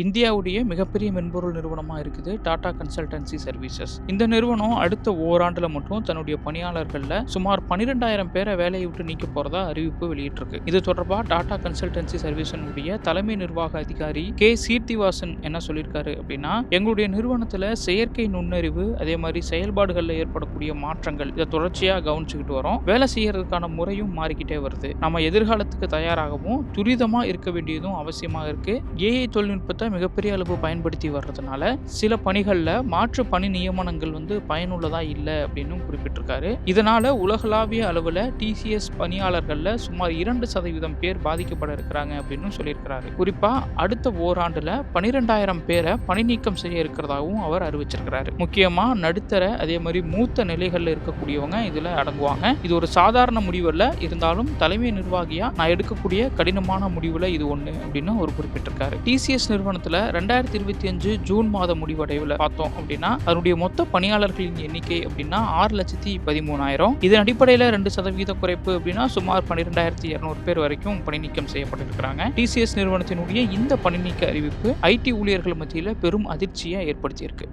இந்தியாவுடைய மிகப்பெரிய மென்பொருள் நிறுவனமா இருக்குது டாடா கன்சல்டன்சி சர்வீசஸ். இந்த நிறுவனம் அடுத்த ஓராண்டுல மட்டும் தன்னுடைய பணியாளர்கள்ல சுமார் 12,000 பேரை வேலையை விட்டு நீக்க போறதா அறிவிப்பு வெளியிட்டிருக்கு. இது தொடர்பா டாடா கன்சல்டன்சி சர்வீஸினுடைய தலைமை நிர்வாக அதிகாரி கே சீர்த்திவாசன் என்ன சொல்லியிருக்காரு அப்படின்னா, எங்களுடைய நிறுவனத்துல செயற்கை நுண்ணறிவு அதே மாதிரி செயல்பாடுகள்ல ஏற்படக்கூடிய மாற்றங்கள் இதை தொடர்ச்சியா கவனிச்சுக்கிட்டு வரோம். வேலை செய்யறதுக்கான முறையும் மாறிக்கிட்டே வருது. நம்ம எதிர்காலத்துக்கு தயாராகவும் துரிதமா இருக்க வேண்டியதும் அவசியமாக இருக்கு. ஏஐ தொழில்நுட்பத்தை மிகப்பெரிய அளவு பயன்படுத்தி வர்றதுனால சில பணிகள்ல மாற்று பணி நியமனங்கள் பயனுள்ளதா இல்லை அப்படின்னு குறிப்பிட்டிருக்காரு. இதனால உலகளாவிய அளவுல டிசிஎஸ் பணியாளர்கள்ல சுமார் 2% பேர் பாதிக்கப்பட இருக்கிறாங்க அப்படின்னு சொல்லியிருக்கிறாரு. குறிப்பா அடுத்த ஓராண்டுல 12,000 பேரை பணி நீக்கம் செய்ய இருக்கிறதாகவும் அவர் அறிவிச்சிருக்கிறாரு. முக்கியமா நடுத்தர அதே மாதிரி மூத்த நிலைகள்ல இருக்கக்கூடியவங்க இதுல அடங்குவாங்க. இது ஒரு சாதாரண முடிவல்ல, இருந்தாலும் தலைமை நிர்வாகியா நான் எடுக்கக்கூடிய கடினமான முடிவுல இது ஒண்ணு அப்படின்னு அவர் குறிப்பிட்டிருக்காரு. டிசிஎஸ் நிறுவனத்துல 2025 ஜூன் மாத முடிவடைவுல பார்த்தோம் அப்படின்னா அதனுடைய மொத்த பணியாளர்களின் எண்ணிக்கை அப்படின்னா 6,13,000. இதன் அடிப்படையில 2% குறைப்பு அப்படின்னா சுமார் 12,200 பேர் வரைக்கும் பணி நீக்கம் செய்யப்பட்டிருக்கிறாங்க. டிசிஎஸ் நிறுவனத்தினுடைய இந்த பணி நீக்க அறிவிப்பு ஐடி ஊழியர்கள் மத்தியில பெரும் அதிர்ச்சியை ஏற்படுத்தியிருக்கு.